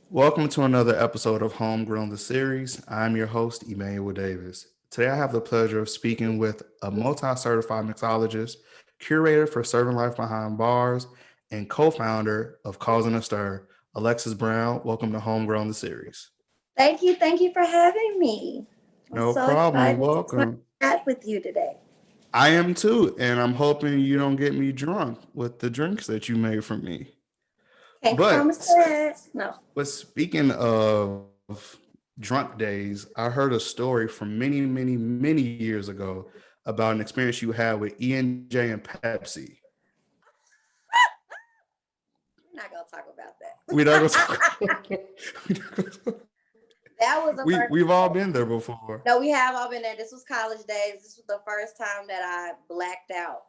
Welcome to another episode of HomeGrown The Series. I'm your host, Emmanuel Davis. Today, I have the pleasure of speaking with a multi-certified mixologist, curator for Serving Life Behind Bars, and co-founder of Causing a Stir, Alexis Brown. Welcome to HomeGrown The Series. Thank you. Thank you for having me. I'm No so problem. excited to Welcome. chat with you today. I am too, and I'm hoping you don't get me drunk with the drinks that you made for me. Can't promise But that. No. But speaking of drunk days, I heard a story from many years ago about an experience you had with E&J and Pepsi. We're not going to talk about We're not gonna that. talk. That was the first We've all been there before. No, we have all been there. This was college days. This was the first time that I blacked out.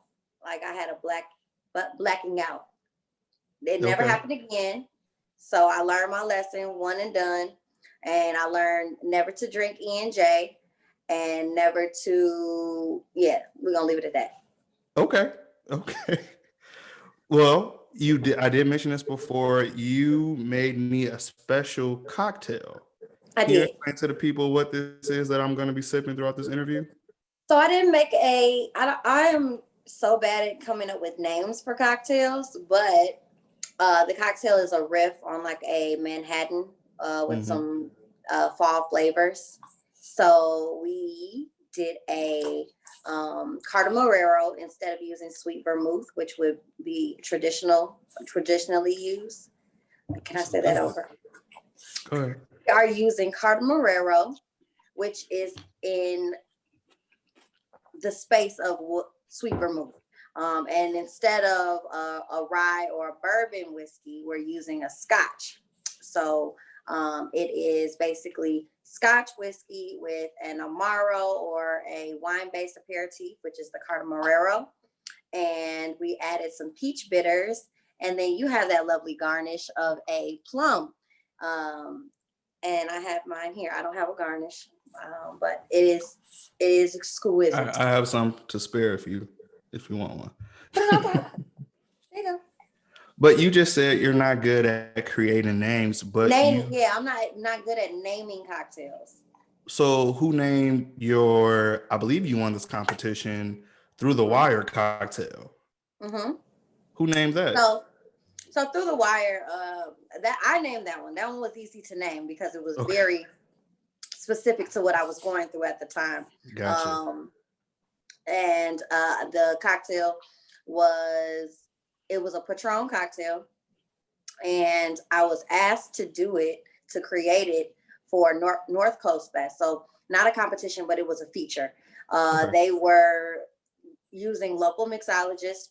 Like I had a blacking out. It never Okay. happened again. So I learned my lesson, one and done. And I learned never to drink E&J and never to, yeah, we're going to leave it at that. Okay. Okay. Well, you did. I did mention this before. You made me a special cocktail. I Can you did. explain to the people what this is that I'm going to be sipping throughout this interview? So I didn't make I am so bad at coming up with names for cocktails, but the cocktail is a riff on like a Manhattan with some fall flavors. So we did a Cardamarero instead of using sweet vermouth, which would be traditionally used. Can I say that over? Go ahead. We are using Cardamarero, which is in the space of sweet vermouth. And instead of a rye or a bourbon whiskey, we're using a Scotch. So it is basically Scotch whiskey with an Amaro or a wine-based aperitif, which is the Cardamarero. And we added some peach bitters. And then you have that lovely garnish of a plum. And I have mine here. I don't have a garnish, but it is exquisite. I have some to spare if you want one. There you go. But you just said you're not good at creating names, but Yeah, I'm not good at naming cocktails. So who named your? I believe you won this competition through the wire cocktail. Mm-hmm. Who named that? So through the wire, that I named that one. That one was easy to name because it was very specific to what I was going through at the time. Gotcha. And the cocktail was a Patron cocktail, and I was asked to create it for North Coast Fest. So not a competition, but it was a feature. They were using local mixologists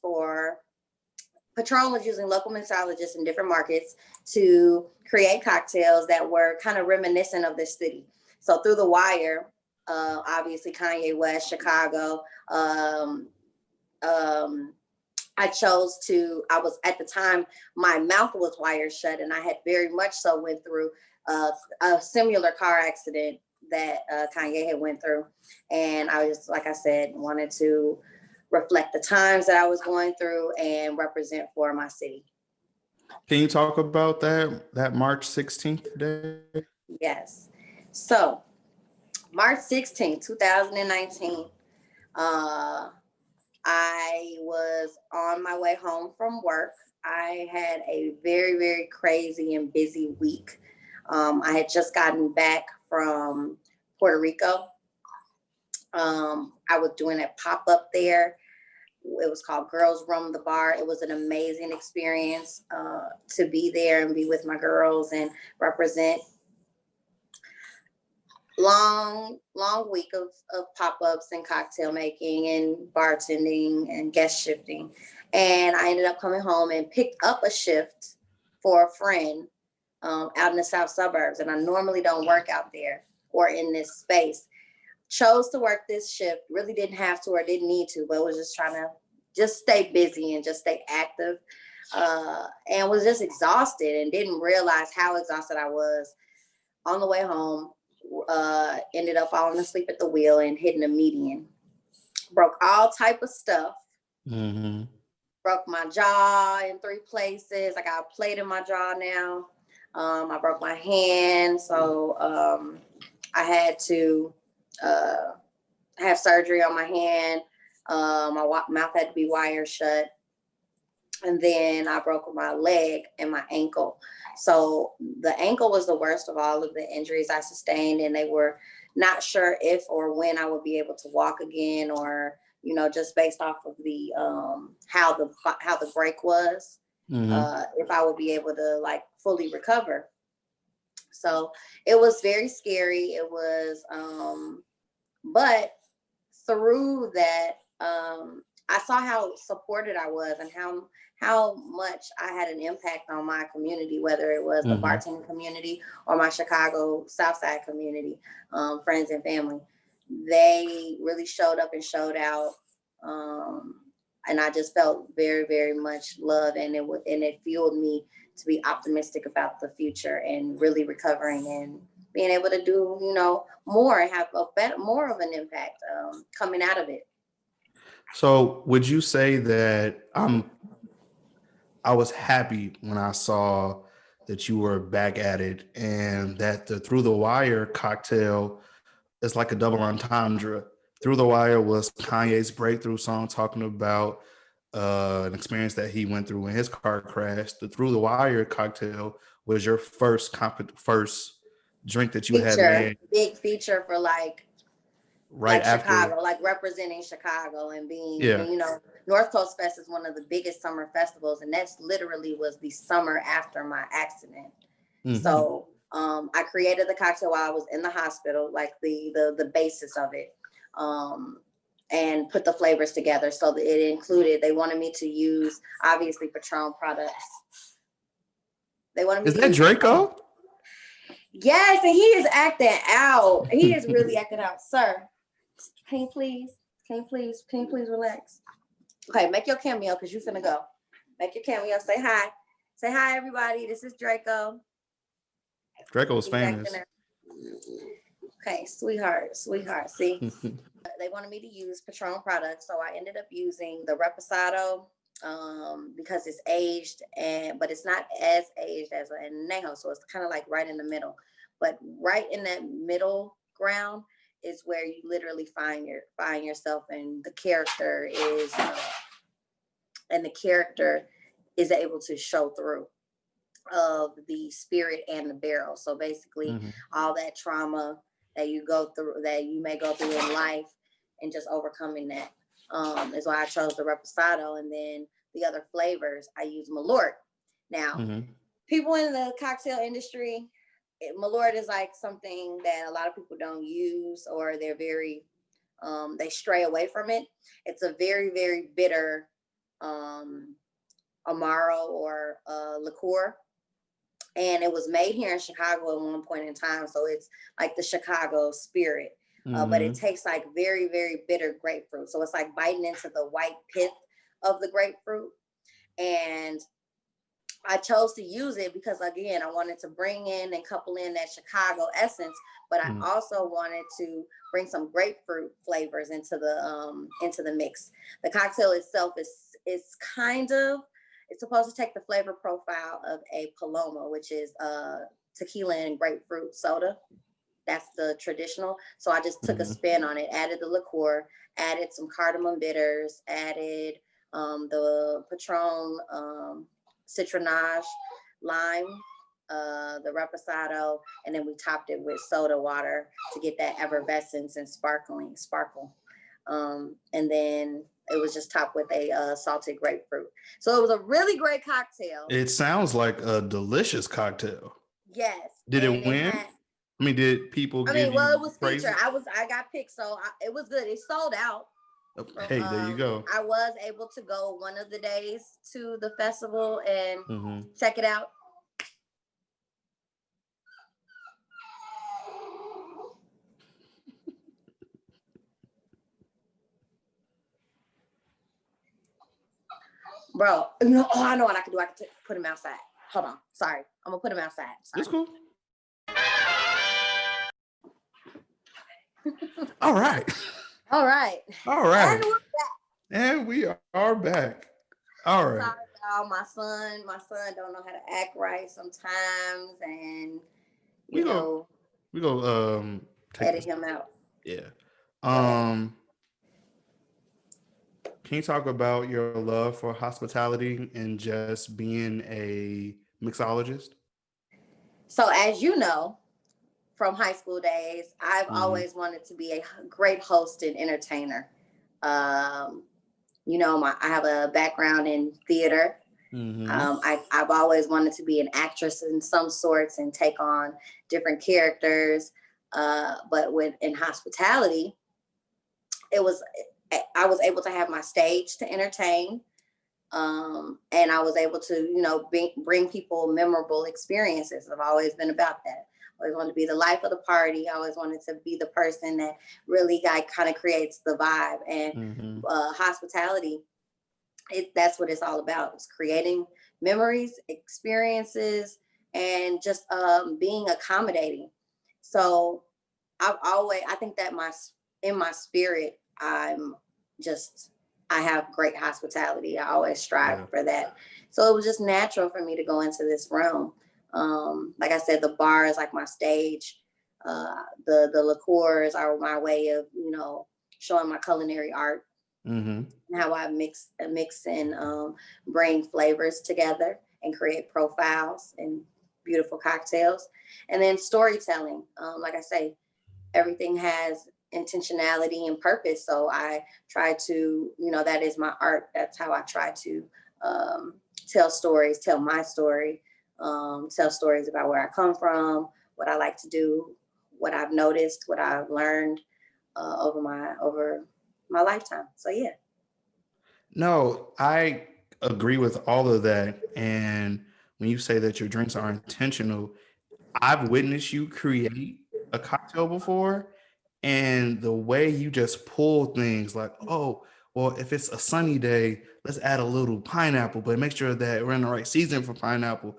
Patron was using local mixologists in different markets to create cocktails that were kind of reminiscent of this city. So through the wire, obviously Kanye West, Chicago. I was at the time, my mouth was wired shut, and I had very much so went through a similar car accident that Kanye had went through. And I was, like I said, wanted to reflect the times that I was going through and represent for my city. Can you talk about that March 16th day? Yes. So March 16th, 2019, I was on my way home from work. I had a very, very crazy and busy week. I had just gotten back from Puerto Rico. I was doing a pop-up there. It was called Girls Roam the Bar. It was an amazing experience to be there and be with my girls and represent. Long week of pop-ups and cocktail making and bartending and guest shifting. And I ended up coming home and picked up a shift for a friend out in the south suburbs. And I normally don't work out there or in this space. Chose to work this shift, really didn't have to or didn't need to, but was just trying to just stay busy and just stay active, and was just exhausted and didn't realize how exhausted I was. On the way home, ended up falling asleep at the wheel and hitting a median. Broke all type of stuff. Mm-hmm. Broke my jaw in 3 places. I got a plate in my jaw now. I broke my hand, so I had to have surgery on my hand. My mouth had to be wired shut. And then I broke my leg and my ankle. So the ankle was the worst of all of the injuries I sustained, and they were not sure if or when I would be able to walk again, or just based off of the how the break was, if I would be able to like fully recover. So it was very scary. It was, but through that, I saw how supported I was and how much I had an impact on my community, whether it was the bartending community or my Chicago Southside community, friends and family. They really showed up and showed out, and I just felt very, very much love, and it fueled me to be optimistic about the future and really recovering and being able to do more and have more of an impact coming out of it. So would you say that I was happy when I saw that you were back at it, and that the Through the Wire cocktail is like a double entendre. Through the Wire was Kanye's breakthrough song talking about an experience that he went through in his car crash. The Through the Wire cocktail was your first drink that you had made. Big feature for like After. Chicago, like representing Chicago and being, Yeah. North Coast Fest is one of the biggest summer festivals, and that's literally was the summer after my accident. So I created the cocktail while I was in the hospital, like the basis of it, and put the flavors together. So that it included, they wanted me to use obviously Patron products. They wanted me Is that Draco? Yes, and he is acting out. He is really acting out, sir. Can you please relax? Okay, make your cameo because you finna go. Make your cameo. Say hi. Say hi, everybody. This is Draco. Draco's famous. Okay, sweetheart. See, they wanted me to use Patron products, so I ended up using the Reposado because it's aged, but it's not as aged as an añejo, so it's kind of like right in the middle. But right in that middle ground is where you literally find yourself, and the character is able to show through of the spirit and the barrel. So basically all that trauma that you may go through in life, and just overcoming that is why I chose the Reposado. And then the other flavors, I use Malort. Now, people in the cocktail industry, Malort is like something that a lot of people don't use, or they're very, they stray away from it. It's a very, very bitter Amaro or liqueur. And it was made here in Chicago at one point in time. So it's like the Chicago spirit, but it tastes like very, very bitter grapefruit. So it's like biting into the white pith of the grapefruit. And I chose to use it because, again, I wanted to bring in and couple in that Chicago essence, but I also wanted to bring some grapefruit flavors into the mix. The cocktail itself is kind of, it's supposed to take the flavor profile of a Paloma, which is tequila and grapefruit soda. That's the traditional. So I just took a spin on it, added the liqueur, added some cardamom bitters, added the Patron citronage, lime, the Reposado, and then we topped it with soda water to get that effervescence and sparkle. And then it was just topped with a salted grapefruit. So it was a really great cocktail. It sounds like a delicious cocktail. Yes. Did it win? Did people give you it was praise? featured. I got picked, so it was good. It sold out. Hey, there you go. I was able to go one of the days to the festival and check it out. Bro, I know what I can do. I can put him outside. Hold on. Sorry. I'm going to put him outside. Sorry. It's cool. All right. All right. And we are back. All right. Sorry, y'all. My son don't know how to act right sometimes, and We you go know, we go take edit this. him out. Yeah. Go ahead. Can you talk about your love for hospitality and just being a mixologist? So, as you know, from high school days, I've Mm-hmm. always wanted to be a great host and entertainer. Um, I have a background in theater. Mm-hmm. I've always wanted to be an actress in some sorts and take on different characters. But when in hospitality, it was I was able to have my stage to entertain, and I was able to, bring people memorable experiences. I've always been about that. I always wanted to be the life of the party. I always wanted to be the person that really kind of creates the vibe. And Mm-hmm. hospitality, that's what it's all about. It's creating memories, experiences, and just being accommodating. So I think that in my spirit, just, I have great hospitality. I always strive Yeah. for that. So it was just natural for me to go into this realm. Like I said, the bar is like my stage. The liqueurs are my way of, showing my culinary art, Mm-hmm. and how I mix and bring flavors together and create profiles and beautiful cocktails. And then storytelling. Like I say, everything has intentionality and purpose. So I try to, that is my art. That's how I try to um, tell stories, tell my story, tell stories about where I come from, what I like to do, what I've noticed, what I've learned over my lifetime. So yeah. No, I agree with all of that. And when you say that your drinks are intentional, I've witnessed you create a cocktail before, and the way you just pull things like, oh, well, if it's a sunny day, let's add a little pineapple, but make sure that we're in the right season for pineapple.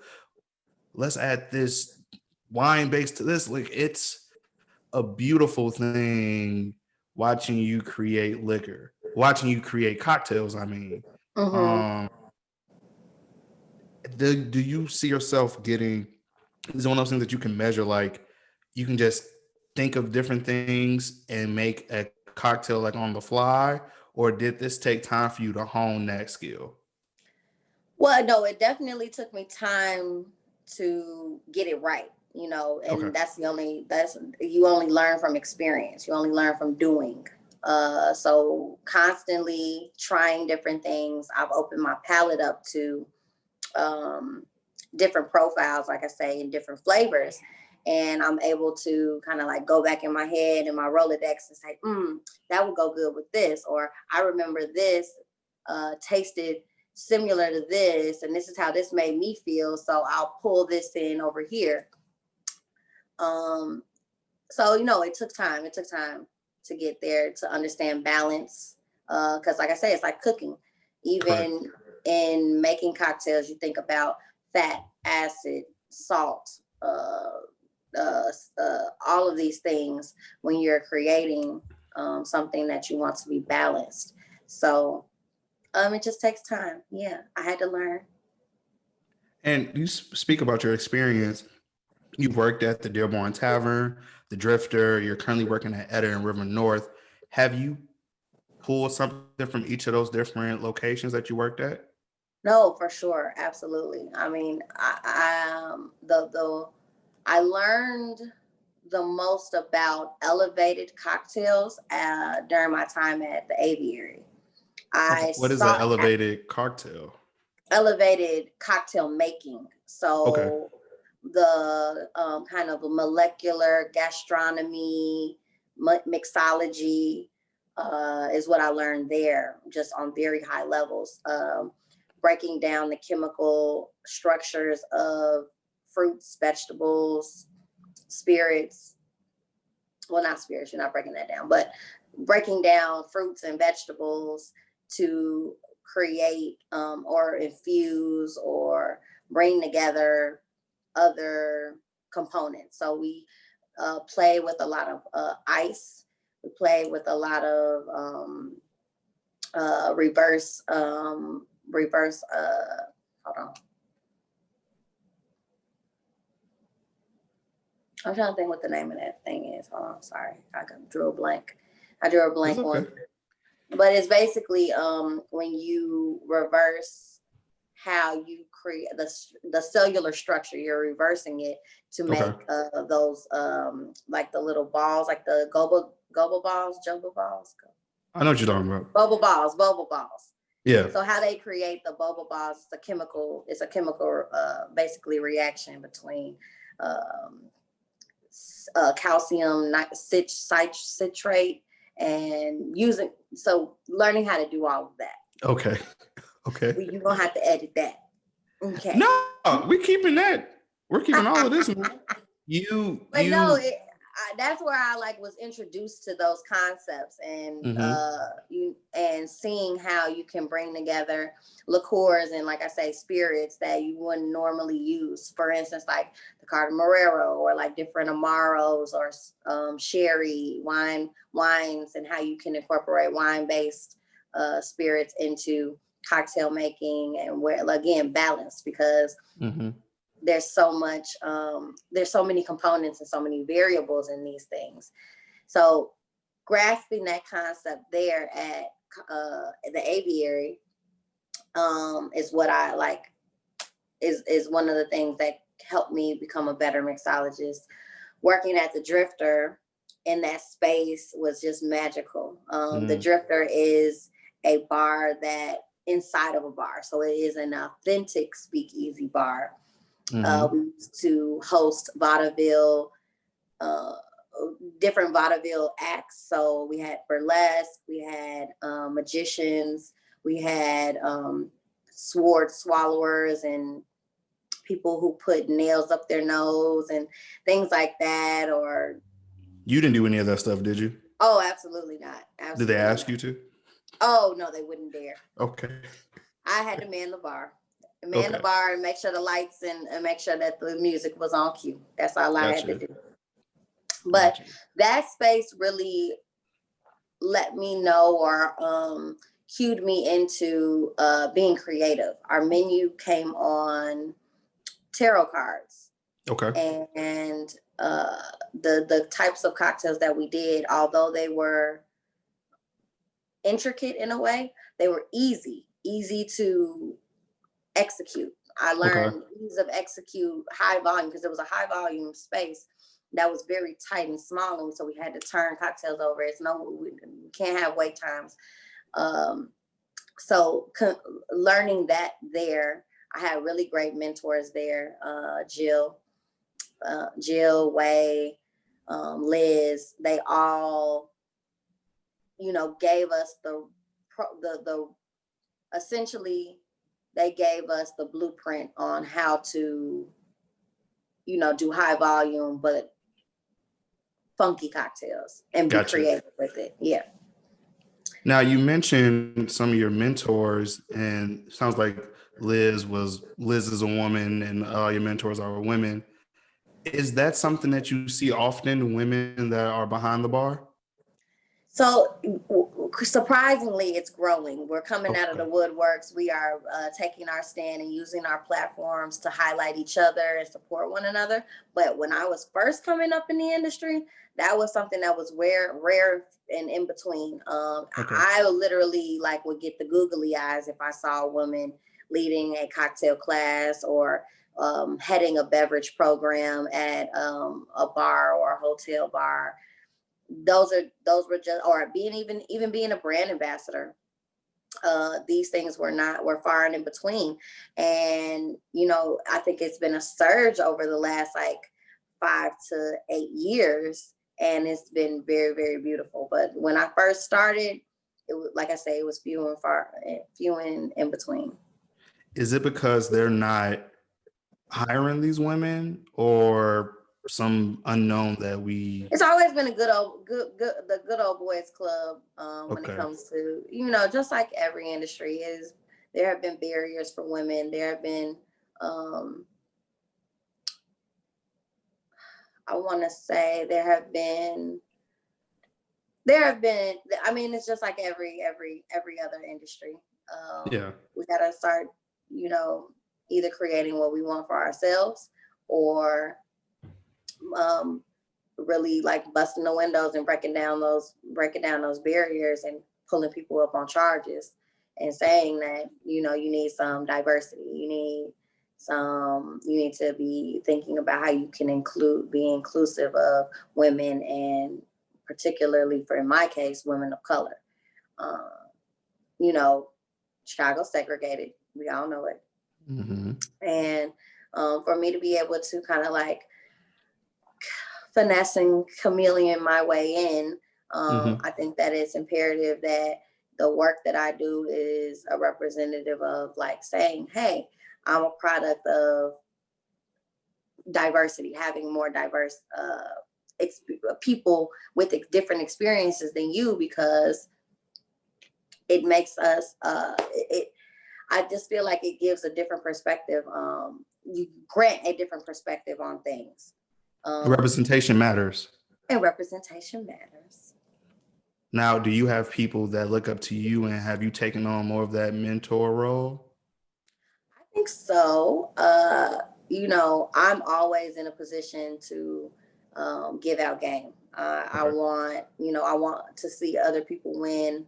Let's add this wine base to this. Like, it's a beautiful thing watching you create liquor, watching you create cocktails. I mean, Mm-hmm. um, do you see yourself getting, is it one of those things that you can measure? Like, you can just think of different things and make a cocktail like on the fly, or did this take time for you to hone that skill? Well, no, it definitely took me time to get it right, Okay. and that's you only learn from experience. You only learn from doing. So constantly trying different things. I've opened my palette up to um, different profiles, like I say, in different flavors. And I'm able to kind of like go back in my head and my Rolodex and say, that would go good with this. Or I remember this tasted similar to this, and this is how this made me feel. So I'll pull this in over here. Um, so, it took time. It took time to get there, to understand balance. Because, like I say, it's like cooking. Correct. Even in making cocktails, you think about fat, acid, salt, all of these things when you're creating something that you want to be balanced. So it just takes time. Yeah, I had to learn. And you speak about your experience. You've worked at the Dearborn Tavern, the Drifter. You're currently working at Eder and River North. Have you pulled something from each of those different locations that you worked at? No, for sure, absolutely. I mean, I learned the most about elevated cocktails during my time at the aviary. Okay. I What is an sought elevated cocktail? elevated cocktail making. Okay. So the kind of molecular gastronomy, mixology is what I learned there, just on very high levels. Breaking down the chemical structures of fruits, vegetables, spirits. Well, not spirits, you're not breaking that down, but breaking down fruits and vegetables to create or infuse or bring together other components. So we play with a lot of ice. We play with a lot of reverse reverse. Hold on. I'm trying to think what the name of that thing is. Oh, I'm sorry. I drew a blank. I drew a blank It's okay. one. But it's basically when you reverse how you create the cellular structure, you're reversing it to make those like the little balls, like the gobo balls, jumbo balls. I know what you're talking about. Bubble balls. Yeah. So how they create the bubble balls, it's a chemical basically reaction between calcium citrate and learning how to do all of that. Okay. You're gonna have to edit that. Okay. No, we're keeping that. We're keeping all of this. That's where I was introduced to those concepts and and seeing how you can bring together liqueurs and, like I say, spirits that you wouldn't normally use. For instance, like the Cardamarero or like different Amaros or sherry wines, and how you can incorporate wine-based spirits into cocktail making, and where, again, balance, because there's so many components and so many variables in these things. So grasping that concept there at the aviary is what I like, is one of the things that helped me become a better mixologist. Working at the Drifter in that space was just magical. The Drifter is a bar that inside of a bar, so it is an authentic speakeasy bar. We used to host vaudeville, different vaudeville acts. So we had burlesque, we had magicians, we had sword swallowers and people who put nails up their nose and things like that. Or you didn't do any of that stuff, did you? Oh, absolutely not. Absolutely did they ask not. you to? Oh, no, they wouldn't dare. Okay. I had to man the bar. The bar and make sure the lights and make sure that the music was on cue. That's all I had to do. But that space really let me know, or cued me into being creative. Our menu came on tarot cards. Okay. And the types of cocktails that we did, although they were intricate in a way, they were easy to execute. I learned ease of execute, high volume, because it was a high volume space that was very tight and small, and so we had to turn cocktails over. We can't have wait times. So learning that there, I had really great mentors there. Jill, Way, Liz, they all, gave us essentially, they gave us the blueprint on how to, do high volume, but funky cocktails and be creative with it. Yeah. Now, you mentioned some of your mentors, and it sounds like Liz is a woman and all your mentors are women. Is that something that you see often, women that are behind the bar? So surprisingly, it's growing. We're coming out of the woodworks. We are taking our stand and using our platforms to highlight each other and support one another. But when I was first coming up in the industry, that was something that was rare and in between. I literally would get the googly eyes if I saw a woman leading a cocktail class or heading a beverage program at a bar or a hotel bar. Those were just, or even being a brand ambassador. These things were far and in between. And, I think it's been a surge over the last 5 to 8 years. And it's been very, very beautiful. But when I first started, it was, like I say, it was few and in between. Is it because they're not hiring these women, or some unknown that it's always been a good old boys club when it comes to, just like every industry there have been barriers for women. There have been I want to say there have been, I mean, it's just like every other industry. Yeah. We got to start, either creating what we want for ourselves or um, really like busting the windows and breaking down those barriers and pulling people up on charges and saying that you need some diversity, you need to be thinking about how you can be inclusive of women, and particularly for, in my case, women of color. uh, you know Chicago segregated, we all know it. Mm-hmm. And for me to be able to kind of like finessing chameleon my way in, Mm-hmm. I think that it's imperative that the work that I do is a representative of like saying, hey, I'm a product of diversity, having more diverse people with different experiences than you, because it makes us, I just feel like it gives a different perspective. You grant a different perspective on things. Representation matters. And representation matters. Now, do you have people that look up to you, and have you taken on more of that mentor role? I think so. I'm always in a position to give out game. Okay. I want to see other people win.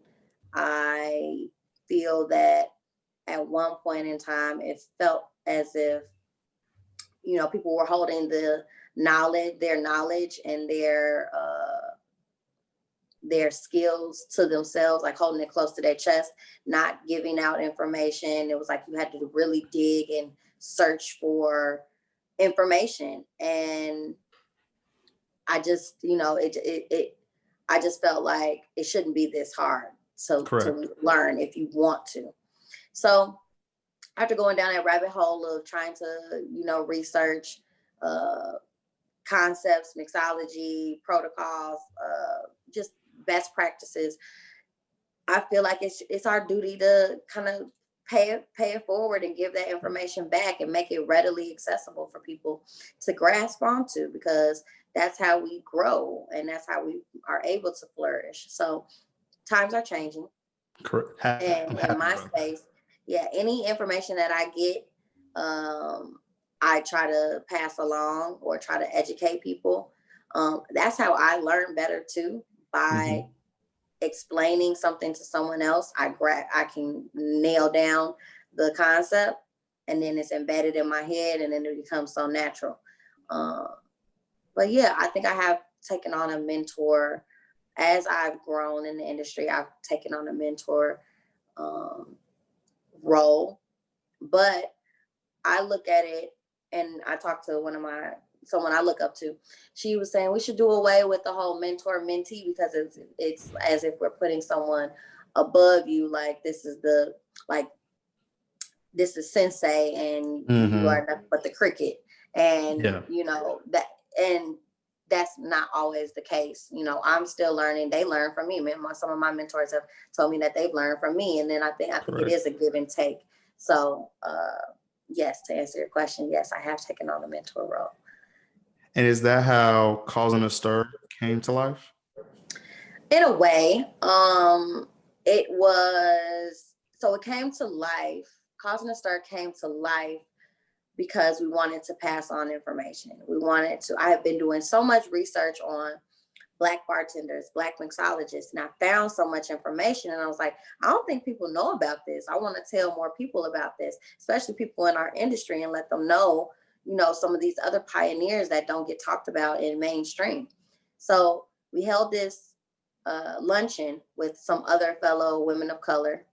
I feel that at one point in time, it felt as if, people were holding their knowledge and their skills to themselves, like holding it close to their chest, not giving out information. It was like you had to really dig and search for information. And I just, I just felt like it shouldn't be this hard Correct. to learn if you want to. So after going down that rabbit hole of trying to, research uh, concepts, mixology, protocols, just best practices, I feel like it's our duty to kind of pay it forward and give that information back and make it readily accessible for people to grasp onto, because that's how we grow and that's how we are able to flourish. So times are changing. Correct. I'm And in happy my about that. space, yeah, any information that I get, I try to pass along or try to educate people. That's how I learn better too, by Mm-hmm. explaining something to someone else. I can nail down the concept, and then it's embedded in my head, and then it becomes so natural. Uh, but yeah, I think I have taken on a mentor as I've grown in the industry. I've taken on a mentor um, role, but I look at it, and I talked to someone I look up to. She was saying we should do away with the whole mentor mentee, because it's as if we're putting someone above you, like like this is sensei and you Mm-hmm. are nothing but the cricket. And Yeah. and that's not always the case. I'm still learning. They learn from me. Some of my mentors have told me that they've learned from me, and then I think it Correct. is a give and take. So yes, to answer your question, yes, I have taken on a mentor role. And is that how Causing a Stir came to life? In a way, it was, so it came to life. Causing a Stir came to life because we wanted to pass on information. I have been doing so much research on Black bartenders, Black mixologists, and I found so much information. And I was like, I don't think people know about this. I want to tell more people about this, especially people in our industry, and let them know, some of these other pioneers that don't get talked about in mainstream. So we held this luncheon with some other fellow women of color,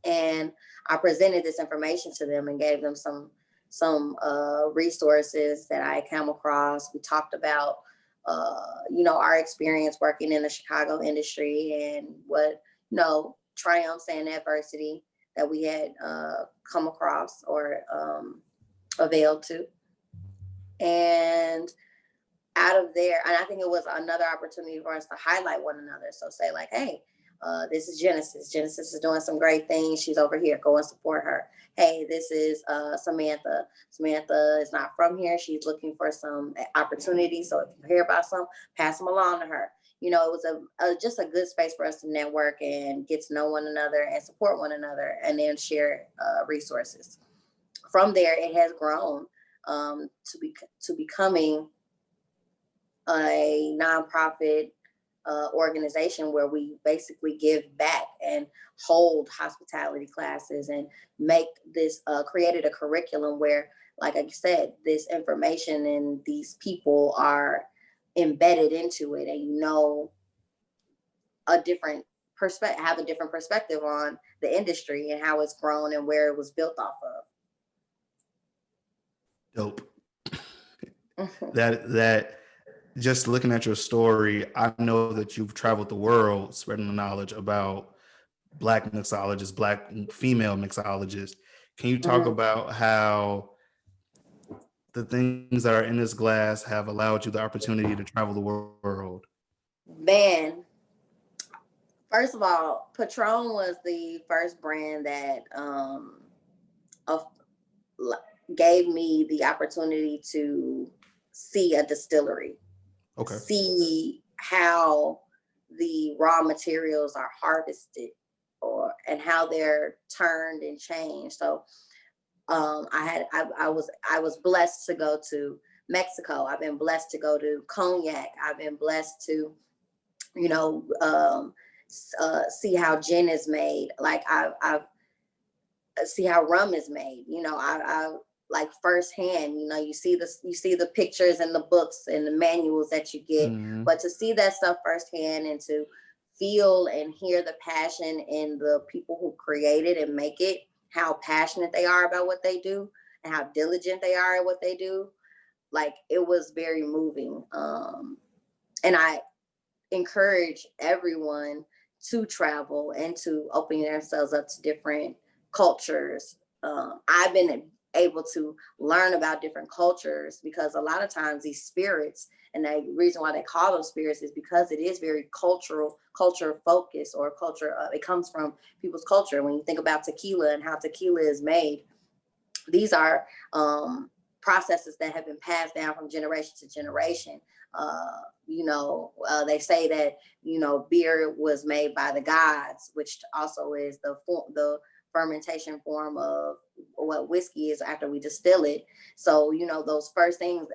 and I presented this information to them and gave them some resources that I come across. We talked about our experience working in the Chicago industry, and what triumphs and adversity that we had come across or availed to. And out of there, and I think it was another opportunity for us to highlight one another. So say like, hey, this is Genesis. Genesis is doing some great things. She's over here. Go and support her. Hey, this is Samantha. Samantha is not from here. She's looking for some opportunities. So if you hear about some, pass them along to her. it was just a good space for us to network and get to know one another and support one another, and then share resources. From there, it has grown to becoming a nonprofit organization where we basically give back and hold hospitality classes and make this created a curriculum where, like I said, this information and these people are embedded into it, and a different perspective, have a different perspective on the industry and how it's grown and where it was built off Dope. of. That just looking at your story, I know that you've traveled the world spreading the knowledge about Black mixologists, Black female mixologists. Can you talk about how the things that are in this glass have allowed you the opportunity to travel the world? Man, first of all, Patron was the first brand that gave me the opportunity to see a distillery, Okay. see how the raw materials are harvested and how they're turned and changed. So I was blessed to go to Mexico. I've been blessed to go to Cognac. I've been blessed to, see how gin is made. Like I've see how rum is made. I like firsthand. You see the pictures and the books and the manuals that you get, but to see that stuff firsthand and to feel and hear the passion in the people who create it and make it, how passionate they are about what they do and how diligent they are at what they do, like it was very moving. And I encourage everyone to travel and to open themselves up to different cultures. I've been able to learn about different cultures because a lot of times these spirits, and the reason why they call them spirits is because it is very culture focused, or culture. It comes from people's culture. When you think about tequila and how tequila is made, these are processes that have been passed down from generation to generation. They say that beer was made by the gods, which also is the fermentation form of what whiskey is after we distill it. So those first things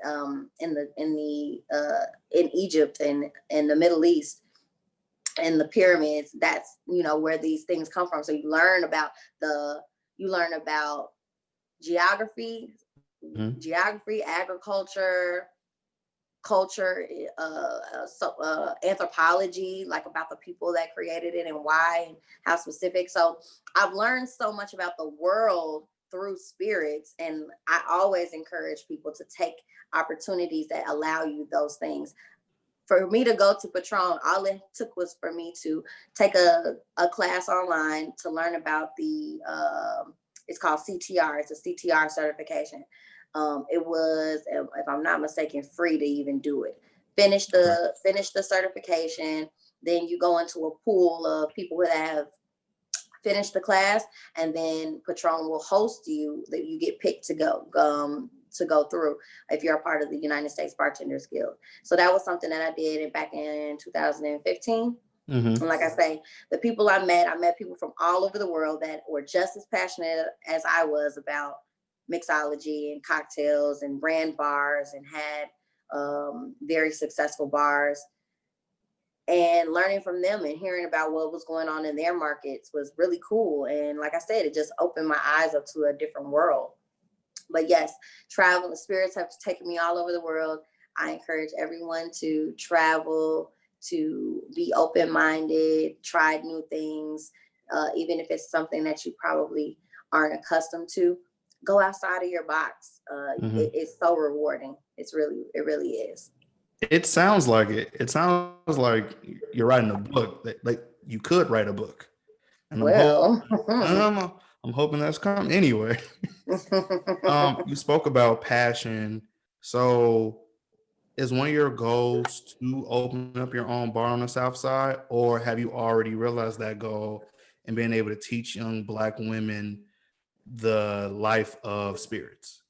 in Egypt and in the Middle East and the pyramids, that's where these things come from. So you learn about geography, agriculture, culture, anthropology, like about the people that created it and why and how specific. So I've learned so much about the world through spirits, and I always encourage people to take opportunities that allow you those things. For me to go to Patron, all it took was for me to take a class online to learn about it's called CTR. It's a CTR certification. It was, if I'm not mistaken, free to even do it. Finish the certification, then you go into a pool of people that have finished the class, and then Patron will host you. That you get picked to go through if you're a part of the United States Bartenders Guild. So that was something that I did back in 2015. And like I say, the people I met people from all over the world that were just as passionate as I was about mixology and cocktails and brand bars, and had very successful bars. And learning from them and hearing about what was going on in their markets was really cool. And like I said, it just opened my eyes up to a different world. But yes, travel, the spirits have taken me all over the world. I encourage everyone to travel, to be open-minded, try new things, even if it's something that you probably aren't accustomed to. Go outside of your box. It's so rewarding. It really is. It sounds like it. It sounds like you're writing a book. Like you could write a book, and Well, I'm hoping that's coming anyway. You spoke about passion. So, is one of your goals to open up your own bar on the South Side, or have you already realized that goal and been able to teach young Black women the life of spirits?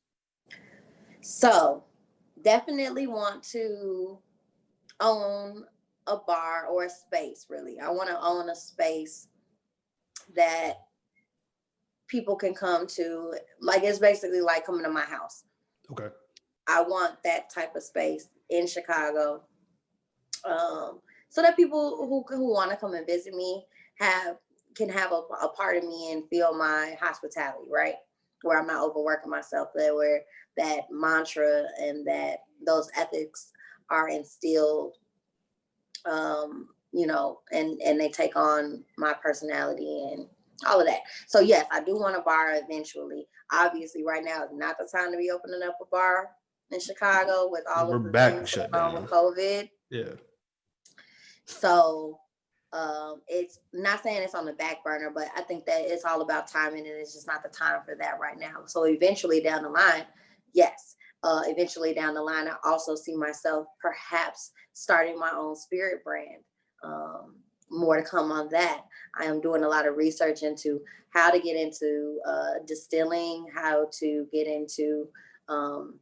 So definitely want to own a bar or a space, really. I want to own a space that people can come to. Like, it's basically like coming to my house. Okay. I want that type of space in Chicago, so that people who want to come and visit me can have a part of me and feel my hospitality, right? Where I'm not overworking myself, where that mantra and that those ethics are instilled, and they take on my personality and all of that. So yes, I do want a bar eventually. Obviously, right now is not the time to be opening up a bar in Chicago with all We're of the back things shut going on with down. COVID. Yeah. So it's not saying it's on the back burner, but I think that it's all about timing, and it's just not the time for that right now. So eventually down the line, yes. Eventually down the line, I also see myself perhaps starting my own spirit brand. More to come on that. I am doing a lot of research into how to get into distilling, how to get into um,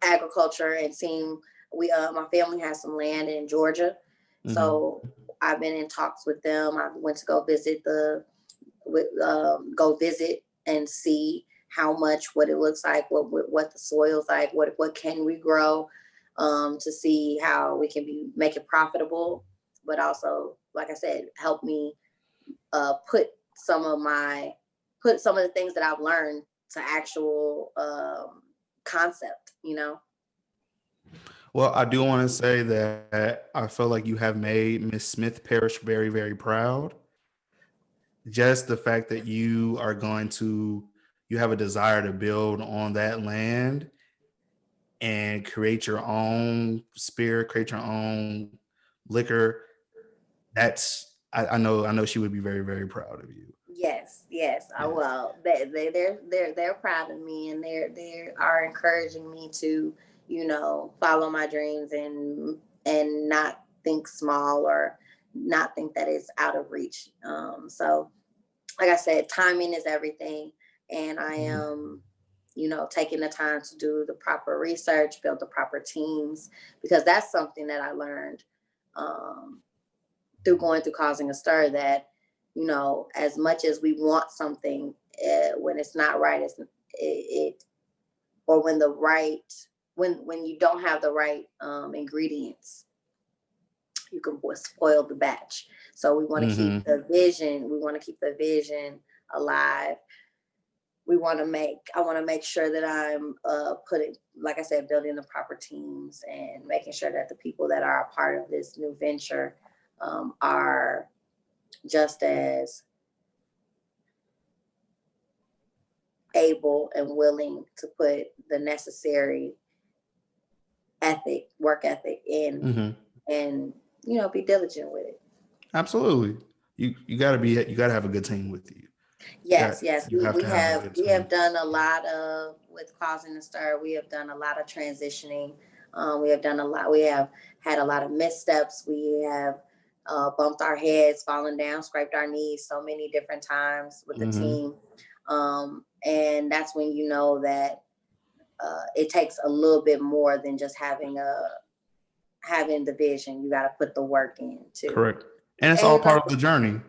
agriculture, and seeing my family has some land in Georgia, so Mm-hmm. I've been in talks with them. I went to go visit and see how much, what it looks like, what the soil's like, what can we grow, to see how we can make it profitable, but also, like I said, help me put some of the things that I've learned to actual concept. Well, I do want to say that I feel like you have made Miss Smith Parish very, very proud. Just the fact that you have a desire to build on that land and create your own spirit, create your own liquor. I know she would be very, very proud of you. Yes. I Yes. will. They're proud of me, and they are encouraging me to, follow my dreams and not think small, or not think that it's out of reach. So like I said, timing is everything, and I Mhm. am, taking the time to do the proper research, build the proper teams, because that's something that I learned, um, through going through causing a stir, that as much as we want something, when it's not right, it or when the right when you don't have the right ingredients, you can spoil the batch. So we want to keep Mhm. the vision. We want to keep the vision alive. I want to make sure that I'm putting, like I said, building the proper teams, and making sure that the people that are a part of this new venture are just as able and willing to put the necessary work ethic in, Mhm. and be diligent with it. Absolutely. You gotta have a good team with you. Got Yes. you We have we to have a have good we team. have done a lot of with causing the stir. We have done a lot of transitioning. We have done a lot. We have had a lot of missteps. We have bumped our heads, fallen down, scraped our knees so many different times with the Mhm. team, and that's when you know that it takes a little bit more than just having the vision. You got to put the work in too. Correct. And it's And all part of the journey.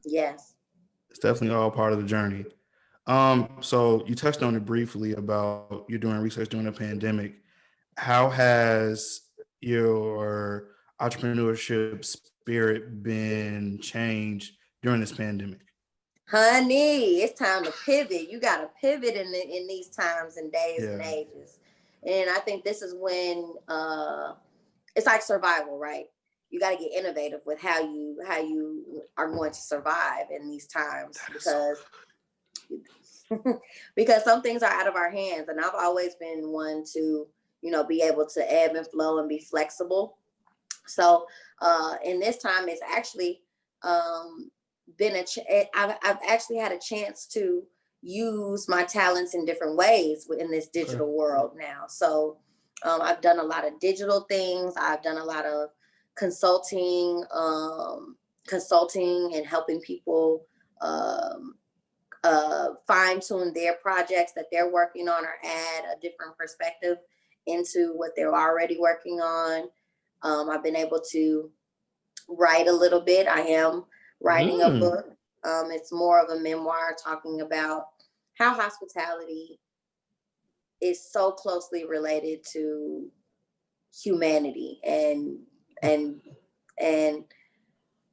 yes. It's definitely all part of the journey. So you touched on it briefly about you doing research during the pandemic. How has your entrepreneurship spirit been changed during this pandemic? Honey, it's time to pivot. You got to pivot in these times and days and Yeah. ages. And I think this is when it's like survival, right? You got to get innovative with how you are going to survive in these times, That is so because because some things are out of our hands, and I've always been one to, be able to ebb and flow and be flexible. So in this time, it's actually um, I've actually had a chance to use my talents in different ways in this good. Okay. digital world now. So I've done a lot of digital things. I've done a lot of consulting, consulting and helping people um, fine tune their projects that they're working on, or add a different perspective into what they're already working on. I've been able to write a little bit. I am writing a book. It's more of a memoir talking about how hospitality is so closely related to humanity and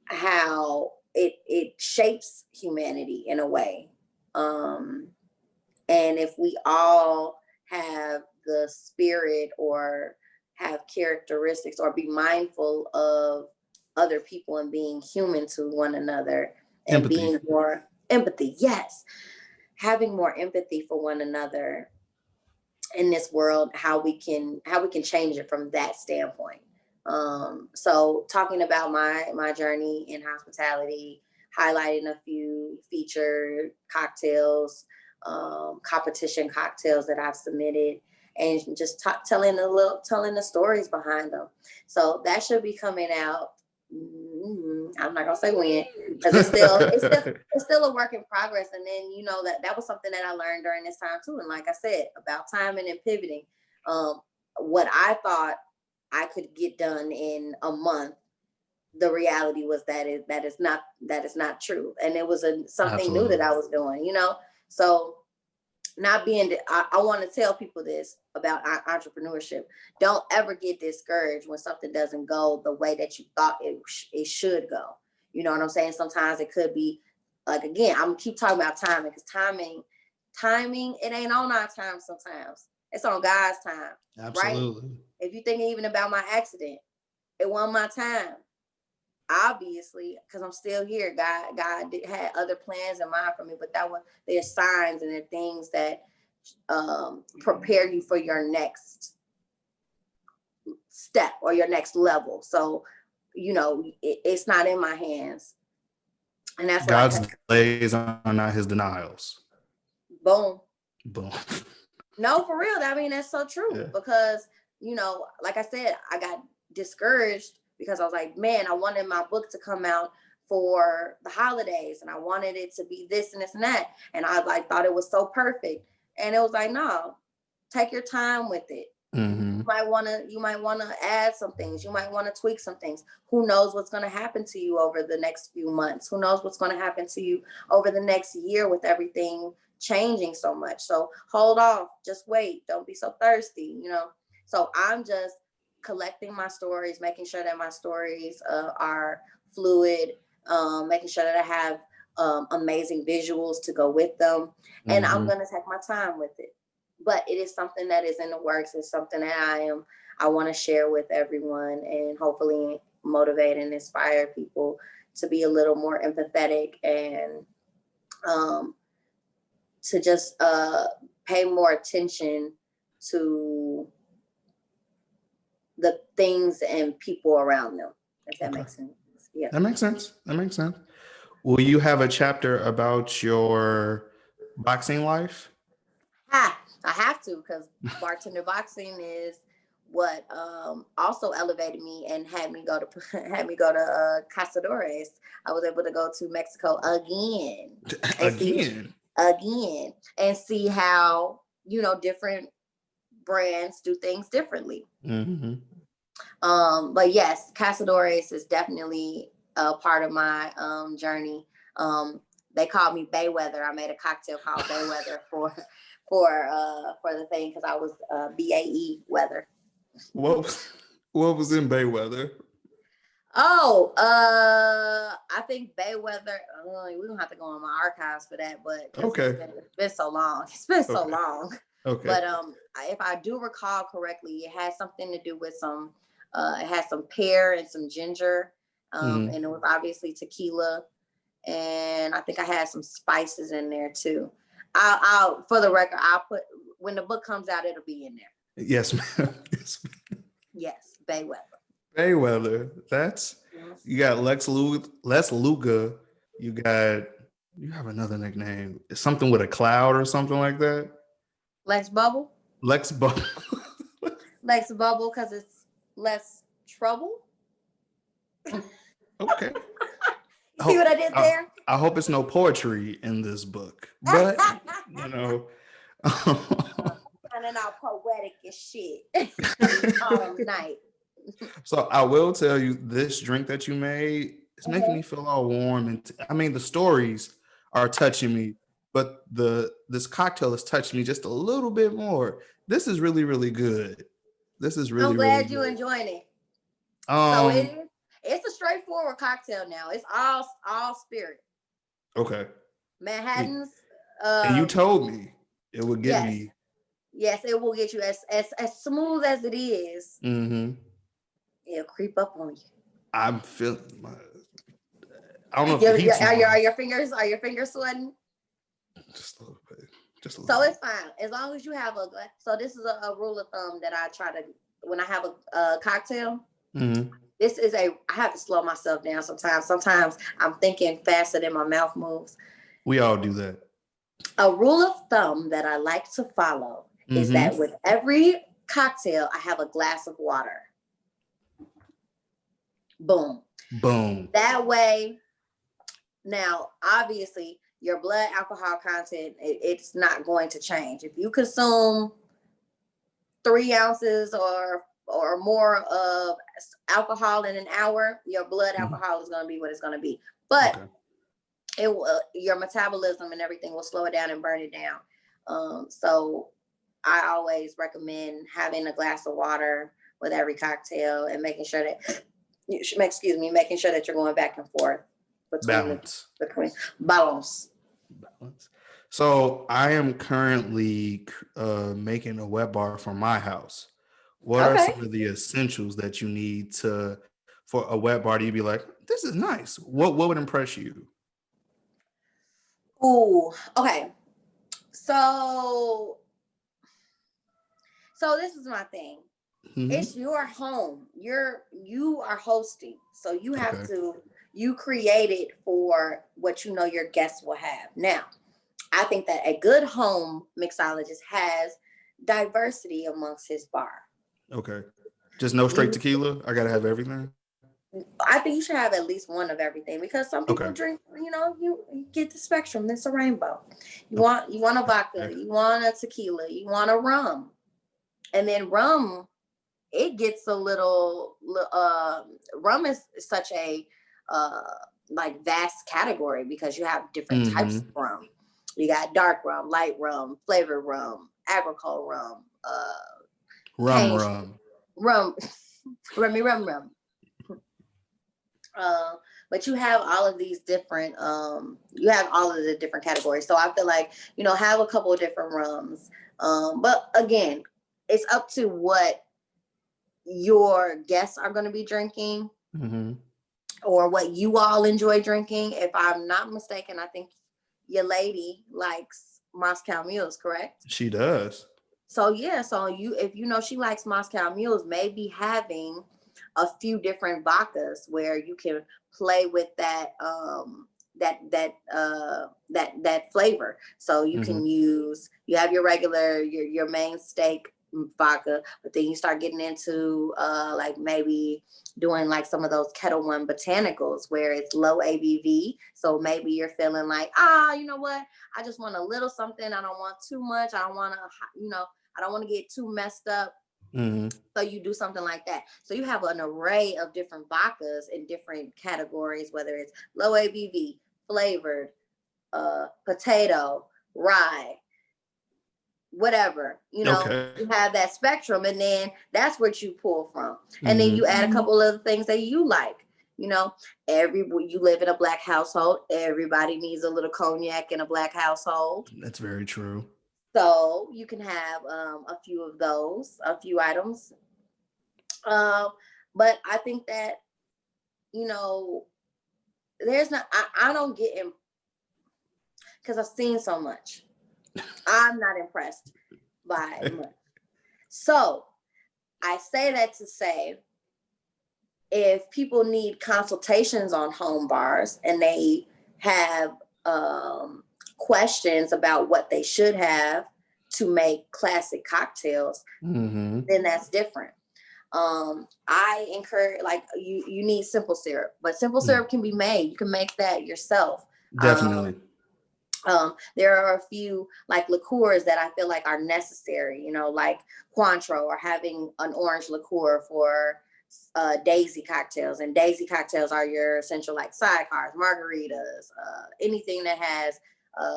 how it shapes humanity in a way. And if we all have the spirit or have characteristics or be mindful of other people and being human to one another and being more empathy, yes, having more empathy for one another in this world, how we can change it from that standpoint. So talking about my journey in hospitality, highlighting a few featured cocktails, competition cocktails that I've submitted, and just telling the stories behind them. So that should be coming out. I'm not gonna say when, because it's still a work in progress. And then that was something that I learned during this time too. And like I said, about timing and pivoting. What I thought I could get done in a month, the reality was that is not true. And it was something new that I was doing. So not being, I want to tell people this about entrepreneurship. Don't ever get discouraged when something doesn't go the way that you thought it should go. You know what I'm saying? Sometimes it could be, like, again, I'm gonna keep talking about timing, because timing, it ain't on our time sometimes. It's on God's time. Absolutely. Right? If you think even about my accident, it wasn't my time. Obviously, because I'm still here. God had other plans in mind for me, but there's signs and there are things that prepare you for your next step or your next level. So, it's not in my hands. And that's God's delays are not his denials. Boom. Boom. No, for real. I mean, that's so true. Yeah. Because, like I said, I got discouraged because I was like, man, I wanted my book to come out for the holidays and I wanted it to be this and this and that. And I thought it was so perfect. And it was like, no, take your time with it. Mm-hmm. You might want to add some things. You might want to tweak some things. Who knows what's going to happen to you over the next few months? Who knows what's going to happen to you over the next year with everything changing so much? So hold off, just wait. Don't be so thirsty, So I'm just collecting my stories, making sure that my stories are fluid, making sure that I have amazing visuals to go with them. And I'm going to take my time with it. But it is something that is in the works. It's something that I want to share with everyone and hopefully motivate and inspire people to be a little more empathetic and to just pay more attention to the things and people around them, if that makes sense. Yeah. That makes sense. Will you have a chapter about your boxing life? I have to, because bartender boxing is what also elevated me and had me go to Cazadores. I was able to go to Mexico again and see how different brands do things differently. Mm-hmm. But yes, Cazadores is definitely a part of my journey. They called me Baeweather. I made a cocktail called Baeweather for the thing, because I was BAE weather. What was in Baeweather? Oh, I think Baeweather. We don't have to go on my archives for that, but okay, it's been so long. So long. Okay, but if I do recall correctly, it had something to do with some. It had some pear and some ginger, and it was obviously tequila, and I think I had some spices in there too. I'll for the record, I'll put, when the book comes out, it'll be in there. Yes, ma'am. Yes, Baeweather. Baeweather. That's you got Les Luga. You have another nickname. It's something with a cloud or something like that. Lex Bubble. Lex Bubble. Lex Bubble, because it's less trouble. Okay. See what I did there? I hope it's no poetry in this book, but Finding out poetic as shit all night. So I will tell you, this drink that you made is making me Mhm. feel all warm, and I mean the stories are touching me, but this cocktail has touched me just a little bit more. This is really, really good. This is I'm really, really glad you good. enjoying it. So Um, it's a straightforward cocktail now. It's all spirit. okay. And Manhattan's, and you um, told me it would get yes, me. yes, it will get you as smooth as it is. Hmm. It'll creep up on you. I'm feeling my. I don't know if the heat's Are on. your fingers sweating? Just a little bit. Just a little So bit. it's fine as long as you have a. So this is a rule of thumb that I try to when I have a cocktail. Hmm. This is I have to slow myself down sometimes. Sometimes I'm thinking faster than my mouth moves. We all do that. A rule of thumb that I like to follow is Hmm. that with every cocktail, I have a glass of water. Boom. Boom. That way, now obviously your blood alcohol content it's not going to change. If you consume 3 ounces or more of alcohol in an hour, your blood Mhm. alcohol is going to be what it's going to be. But Okay. it will your metabolism and everything will slow it down and burn it down. So I always recommend having a glass of water with every cocktail and making sure that making sure that you're going back and forth between Balance. between balance. Balance. So I am currently making a wet bar for my house. What are Okay. some of the essentials that you need to for a wet bar? You'd be like, this is nice. What would impress you? Ooh. Okay. So this is my thing. Hmm. It's your home. You are hosting. So Okay. you create it for what you know your guests will have. Now, I think that a good home mixologist has diversity amongst his bar. Okay. Just no straight You tequila. I gotta have everything. I think you should have at least one of everything because some people Okay. drink, you get the spectrum. It's a rainbow. Okay. You want a vodka, you want a tequila, you want a rum. And then rum, it gets a little rum is such a uh like vast category because you have different types of Mm-hmm. rum. You got dark rum, light rum, flavored rum, agricole rum, Rum cane rum. rum, rum. Uh, but you have all of these different you have all of the different categories. So I feel like, have a couple of different rums. But again, it's up to what your guests are going to be drinking Mm-hmm. or what you all enjoy drinking. If I'm not mistaken, I think your lady likes Moscow mules, correct? She does. So yeah, so if you know she likes Moscow mules, maybe having a few different vodkas where you can play with that flavor. So Mm-hmm. you have your regular your main steak vodka, but then you start getting into like maybe doing like some of those Kettle One botanicals where it's low ABV. So maybe you're feeling like, you know what? I just want a little something. I don't want too much. I don't want to, I don't want to get too messed up. Mm-hmm. So you do something like that. So you have an array of different vodkas in different categories, whether it's low ABV, flavored, potato, rye, whatever. Okay. You have that spectrum, and then that's what you pull from. And then you Mm-hmm. add a couple of things that you like. You live in a black household. Everybody needs a little cognac in a black household. That's very true. So you can have a few of those, a few items. Um, but I think that, you know, there's not, I don't get in because I've seen so much. I'm not impressed by much. So I say that to say, if people need consultations on home bars and they have questions about what they should have to make classic cocktails, Mm-hmm. then that's different. I encourage like you need simple syrup, but simple syrup can be made. You can make that yourself. Definitely. There are a few like liqueurs that I feel like are necessary, like Cointreau or having an orange liqueur for daisy cocktails, and daisy cocktails are your essential like sidecars, margaritas, anything that has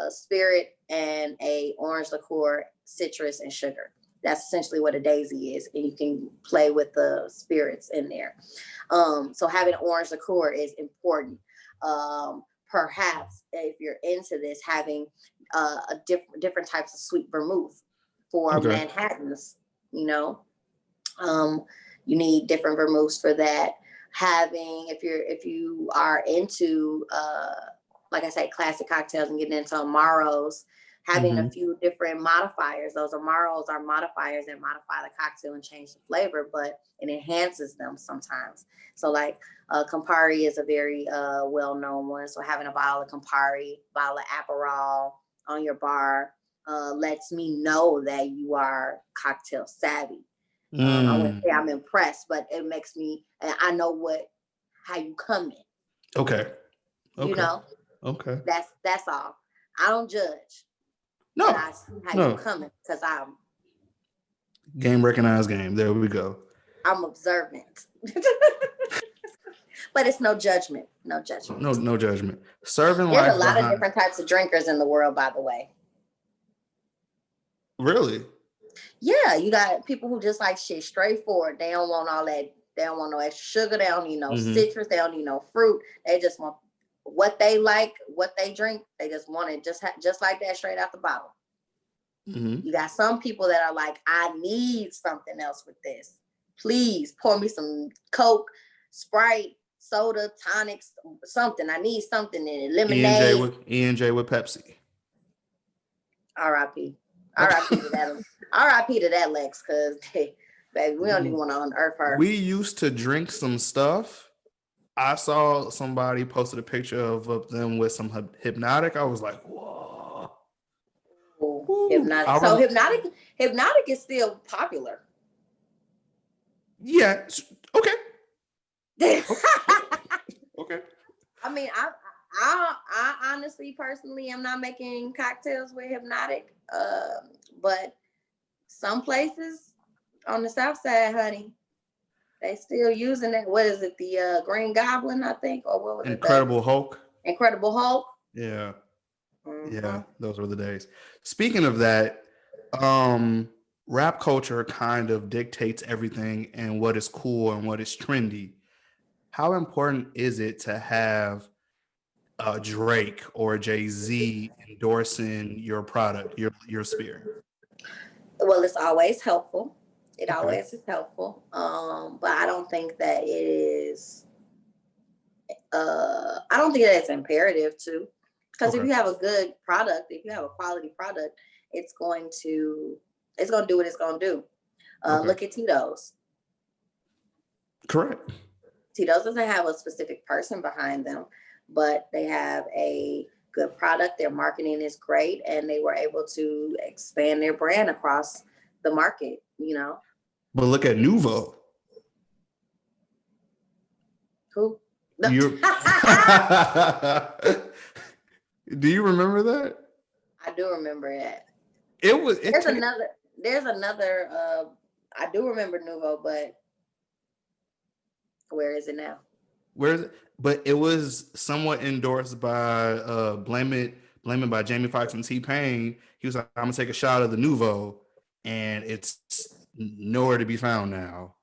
spirit and a orange liqueur, citrus, and sugar. That's essentially what a daisy is, and you can play with the spirits in there. So having orange liqueur is important. Perhaps if you're into this, having a different types of sweet vermouth for Manhattans, you know. You need different vermouths for that. Having, if you are into like I say, classic cocktails and getting into Amaros, having a few different modifiers. Those Amaros are modifiers that modify the cocktail and change the flavor, but it enhances them sometimes. So like Campari is a very well-known one. So having a bottle of Campari, bottle of Aperol on your bar lets me know that you are cocktail savvy. I wouldn't say I'm impressed, but it makes me, I know how you come in. Okay. You know? Okay. That's all. I don't judge. No. But I see how you coming, because I'm game recognized game. There we go. I'm observant. But it's no judgment. No judgment. No judgment. Serving There's life a lot of different types of drinkers in the world, by the way. Really? Yeah, you got people who just like shit straightforward. They don't want all that. They don't want no extra sugar. They don't need no citrus. They don't need no fruit. They just want what they like, what they drink. They just want it just like that, straight out the bottle. You got some people that are like, I need something else with this. Please pour me some Coke, Sprite, soda, tonics, something. I need something in it. Lemonade. E&J with Pepsi. R.I.P. R.I.P. to that. R.I.P. to that Lex, because baby, we don't even want to unearth her. We used to drink some stuff. I saw somebody posted a picture of them with some Hypnotic. I was like, whoa. Ooh, Hypnotic. So Hypnotic is still popular. Yeah. Okay. Okay. I mean, I honestly, personally, am not making cocktails with Hypnotic. But some places on the South Side, honey, they still using it. What is it? The Green Goblin, I think, or what was Incredible Hulk. Incredible Hulk. Yeah. Yeah, those were the days. Speaking of that, rap culture kind of dictates everything and what is cool and what is trendy. How important is it to have Drake or Jay-Z endorsing your product, your spirit? Well, it's always helpful. It always is helpful. But I don't think that it is. I don't think that it's imperative to, because if you have a good product, if you have a quality product, it's going to do what it's going to do. Look at Tito's. Correct. Tito's doesn't have a specific person behind them, but they have a good product. Their marketing is great, and they were able to expand their brand across the market, you know. But look at Nuvo. Who? Do you remember that? I do remember that. There's another I do remember Nuvo, but where is it now? Where is it? But it was somewhat endorsed by Blame It by Jamie Foxx and T-Pain. He was like, I'm gonna take a shot of the Nuvo, and it's nowhere to be found now.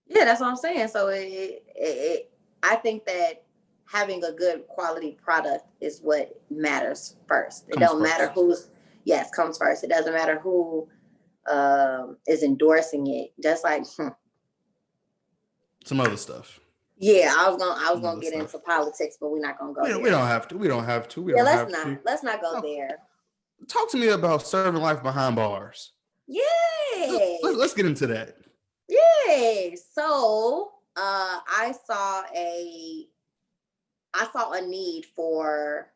Yeah, that's what I'm saying. So I think that having a good quality product is what matters first. It don't matter comes first. It doesn't matter who is endorsing it. Just like some other stuff. Yeah, I was gonna get into politics, but we're not gonna go there. We don't have to. Let's not go there. Talk to me about serving life behind bars. Yay! Let's get into that. Yay! So I saw a need for,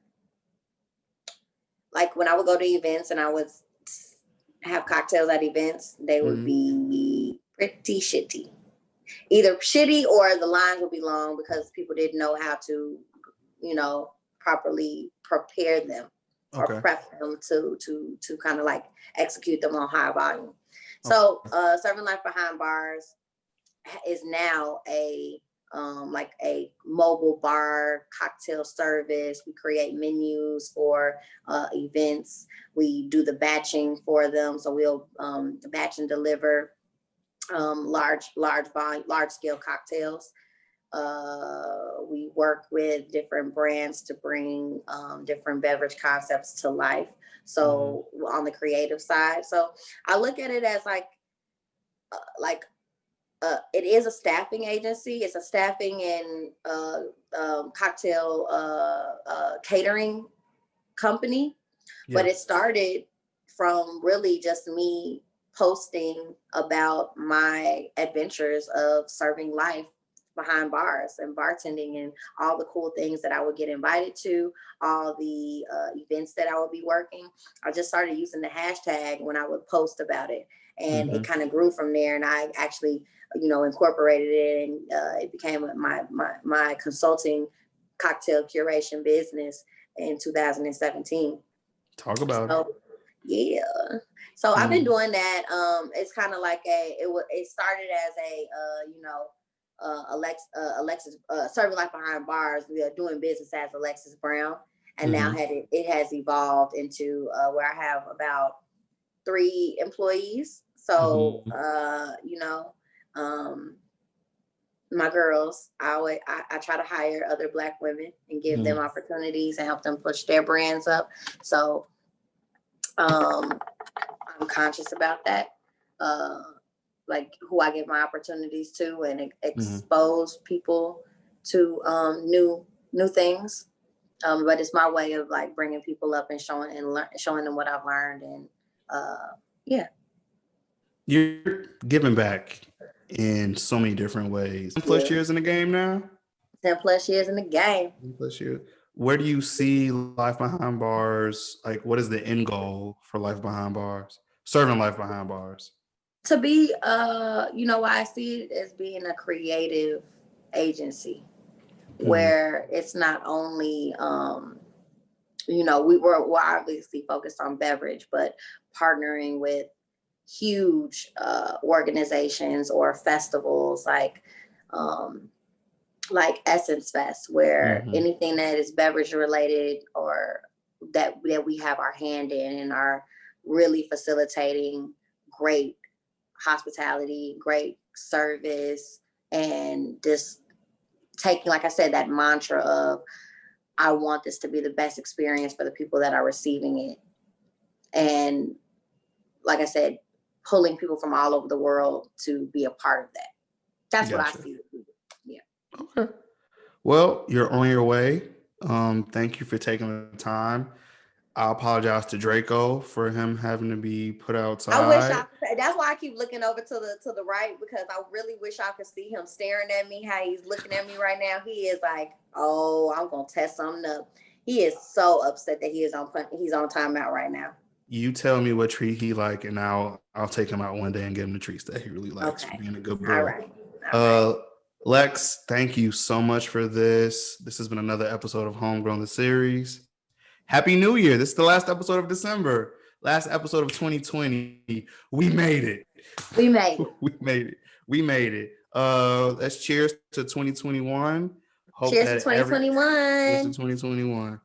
like, when I would go to events and I would have cocktails at events, they would be pretty shitty. Either shitty or the lines would be long because people didn't know how to, properly prepare them or prep them to kind of like execute them on high volume. So serving life behind bars is now like a mobile bar cocktail service. We create menus for events. We do the batching for them, so we'll batch and deliver large scale cocktails. We work with different brands to bring different beverage concepts to life. So on the creative side, so I look at it as it is a staffing agency. It's a staffing and cocktail catering company, but it started from really just me posting about my adventures of serving life behind bars and bartending and all the cool things that I would get invited to, all the events that I would be working. I just started using the hashtag when I would post about it, and it kind of grew from there. And I actually, incorporated it, and it became my consulting cocktail curation business in 2017. Talk about it. Yeah. So I've been doing that. It's kind of like it started as Alexis serving life behind bars. We are doing business as Alexis Brown, and now it has evolved into where I have about 3 employees. So my girls, I try to hire other Black women and give them opportunities and help them push their brands up. So I'm conscious about that. Like who I give my opportunities to, and expose people to new things. But it's my way of like bringing people up and showing them what I've learned, and You're giving back in so many different ways. 10 plus years in the game now. 10 plus years in the game. 10 plus years. Where do you see life behind bars? Like, what is the end goal for life behind bars? Serving life behind bars. To be, why I see it as being a creative agency where it's not only, we're obviously focused on beverage, but partnering with huge organizations or festivals like Essence Fest, where anything that is beverage related or that we have our hand in and are really facilitating great hospitality, great service, and just taking, like I said, that mantra of I want this to be the best experience for the people that are receiving it. And like I said, pulling people from all over the world to be a part of that. That's what I see. Yeah. Okay. Well, you're on your way. Thank you for taking the time. I apologize to Draco for him having to be put outside. I wish that's why I keep looking over to the right, because I really wish I could see him staring at me, how he's looking at me right now. He is like, oh, I'm gonna test something up. He is so upset that he's on timeout right now. You tell me what treat he like, and I'll take him out one day and give him the treats that he really likes for being a good boy. All right. Lex, thank you so much for this. This has been another episode of HomeGrown The Series. Happy New Year. This is the last episode of December. Last episode of 2020. We made it. We made it. We made it. Let's cheers to 2021. Cheers to 2021. Cheers to 2021.